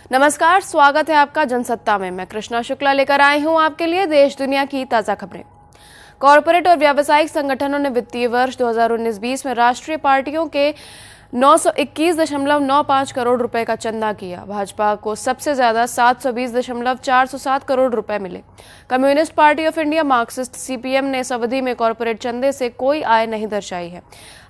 नमस्कार, स्वागत है आपका जनसत्ता में। मैं कृष्णा शुक्ला लेकर आई हूं आपके लिए देश दुनिया की ताज़ा खबरें। कॉरपोरेट और व्यावसायिक संगठनों ने वित्तीय वर्ष 2019-20 में राष्ट्रीय पार्टियों के 921.95 करोड़ रुपए का चंदा किया। भाजपा को सबसे ज्यादा 720.407 करोड़ रुपए मिले। Communist party of India Marxist CPM ने इस अवधि में कॉरपोरेट चंदे से कोई आय नहीं दर्शाई है।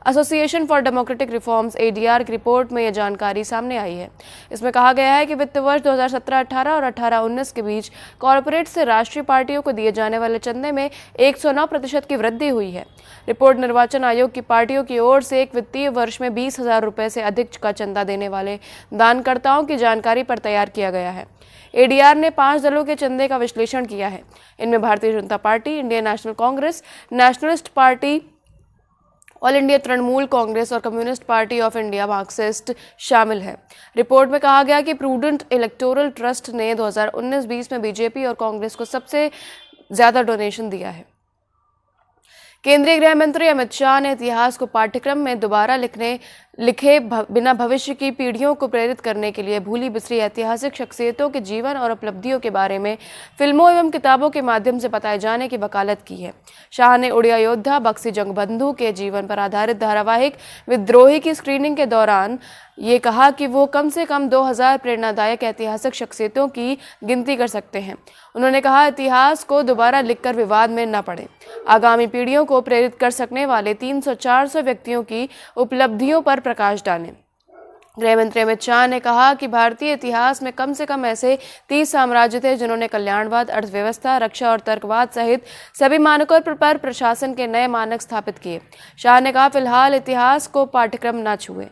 Association for democratic reforms ADR की रिपोर्ट में यह जानकारी सामने आई है। इसमें कहा गया है कि वित्त वर्ष 2017-18 और 18-19 के बीच कॉरपोरेट से राष्ट्रीय पार्टियों को दिए जाने वाले चंदे में 109% की वृद्धि हुई है। रिपोर्ट निर्वाचन आयोग की पार्टियों की ओर से एक वित्तीय वर्ष में 20,000 रुपए से अधिक का चंदा देने वाले दानकर्ताओं की जानकारी पर तैयार किया गया है। एडीआर ने 5 दलों के चंदे का विश्लेषण किया है। इनमें Bharatiya Janata party, Indian national Congress, nationalist party, all India Trinamool Congress और communist party of India Marxist शामिल है। रिपोर्ट में कहा गया कि प्रूडेंट इलेक्टोरल ट्रस्ट ने 2019-20 में बीजेपी और कांग्रेस को सबसे ज्यादा डोनेशन दिया है। केंद्रीय गृह मंत्री अमित शाह ने इतिहास को पाठ्यक्रम में दोबारा लिखे बिना भविष्य की पीढ़ियों को प्रेरित करने के लिए भूली बिसरी ऐतिहासिक शख्सियतों के जीवन और उपलब्धियों के बारे में फिल्मों एवं किताबों के माध्यम से बताए जाने की वकालत की है। शाह ने उड़िया योद्धा बख्शी जंगबंधु के जीवन पर आधारित धारावाहिक विद्रोही की स्क्रीनिंग के दौरान ये कहा कि वो कम से कम 2000 प्रेरणादायक ऐतिहासिक शख्सियतों की गिनती कर सकते हैं। उन्होंने कहा, इतिहास को दोबारा लिखकर विवाद में न पड़े। आगामी पीढ़ियों को प्रेरित कर सकने वाले 300-400 व्यक्तियों की उपलब्धियों पर प्रकाश डालें। गृह मंत्री अमित शाह ने कहा कि भारतीय इतिहास में कम से कम ऐसे 30 साम्राज्य थे जिन्होंने कल्याणवाद, अर्थव्यवस्था, रक्षा और तर्कवाद सहित सभी मानकों पर प्रशासन के नए मानक स्थापित किए। शाह ने कहा, फिलहाल इतिहास को पाठ्यक्रम न छुए।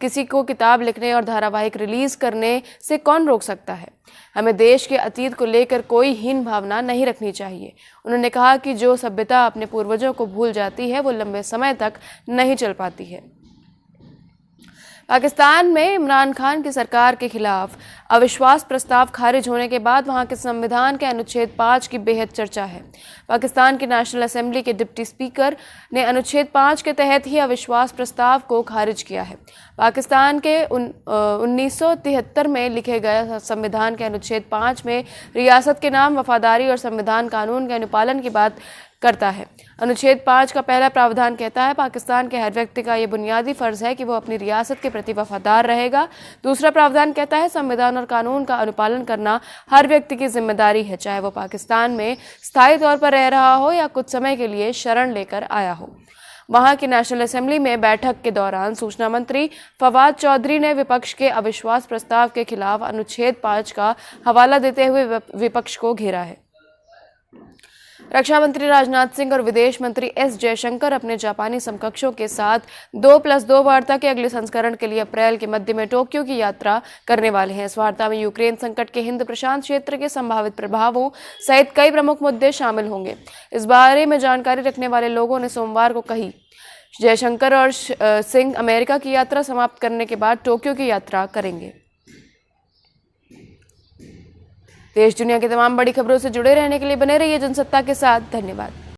किसी को किताब लिखने और धारावाहिक रिलीज करने से कौन रोक सकता है। हमें देश के अतीत को लेकर कोई हीन भावना नहीं रखनी चाहिए। उन्होंने कहा कि जो सभ्यता अपने पूर्वजों को भूल जाती है वो लंबे समय तक नहीं चल पाती है। पाकिस्तान में इमरान खान की सरकार के खिलाफ अविश्वास प्रस्ताव खारिज होने के बाद वहां के संविधान के अनुच्छेद 5 की बेहद चर्चा है। पाकिस्तान की नेशनल असेंबली के डिप्टी स्पीकर ने अनुच्छेद 5 के तहत ही अविश्वास प्रस्ताव को खारिज किया है। पाकिस्तान के 1973 में लिखे गए संविधान के अनुच्छेद 5 में रियासत के नाम, वफादारी और संविधान कानून के अनुपालन की बात करता है। अनुच्छेद 5 का पहला प्रावधान कहता है, पाकिस्तान के हर व्यक्ति का यह बुनियादी फर्ज है कि वो अपनी रियासत के प्रति वफादार रहेगा। दूसरा प्रावधान कहता है, संविधान और कानून का अनुपालन करना हर व्यक्ति की जिम्मेदारी है, चाहे वो पाकिस्तान में स्थायी तौर पर रह रहा हो या कुछ समय के लिए शरण लेकर आया हो। वहां की नेशनल असेंबली में बैठक के दौरान सूचना मंत्री फवाद चौधरी ने विपक्ष के अविश्वास प्रस्ताव के खिलाफ अनुच्छेद 5 का हवाला देते हुए विपक्ष को घेरा है। रक्षा मंत्री राजनाथ सिंह और विदेश मंत्री एस जयशंकर अपने जापानी समकक्षों के साथ 2+2 वार्ता के अगले संस्करण के लिए अप्रैल के मध्य में टोक्यो की यात्रा करने वाले हैं। इस वार्ता में यूक्रेन संकट के हिंद प्रशांत क्षेत्र के संभावित प्रभावों सहित कई प्रमुख मुद्दे शामिल होंगे। इस बारे में जानकारी रखने वाले लोगों ने सोमवार को कही। जयशंकर और सिंह अमेरिका की यात्रा समाप्त करने के बाद टोक्यो की यात्रा करेंगे। देश दुनिया की तमाम बड़ी खबरों से जुड़े रहने के लिए बने रहिए जनसत्ता के साथ। धन्यवाद।